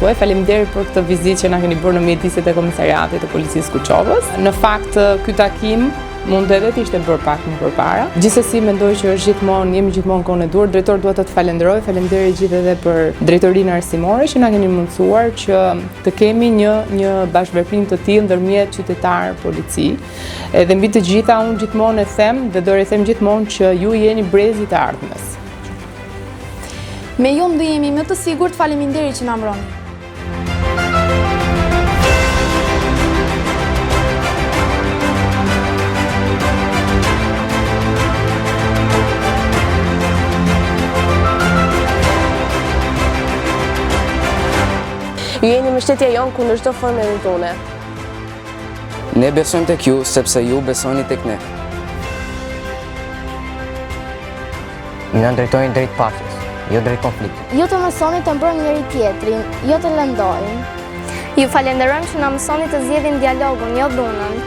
tuaj. Faleminderit për këtë vizitë që na keni bërë në mjediset e komisariatit të policisë Kuçovës. Në fakt, ky takim mund edhe të ishte bërë pak më përpara. Gjithsesi mendoj që jemi gjithmonë kohën e duhur. Drejtori dua të falenderoj. Faleminderit gjithë edhe për drejtorinë arsimore që na keni mundësuar që të kemi një bashkëveprim të tillë ndërmjet qytetar polici. Edhe mbi të gjitha unë gjithmonë e them dhe do them gjithmonë që ju jeni brezit e ardhmes. Me ju do jemi më të sigurt. Faleminderit që na mbroni. Ju jeni mbështetja jonë kundër çdo forme dhune. Ne besojmë tek ju sepse ju besoni tek ne. Na drejtojnë drejt paqes, jo drejt konfliktit. Ju të mësoni të mbrojmë njëri tjetrin, jo të lëndojmë. Ju falenderojmë që na mësoni të zgjedhim dialogun, jo dhunën.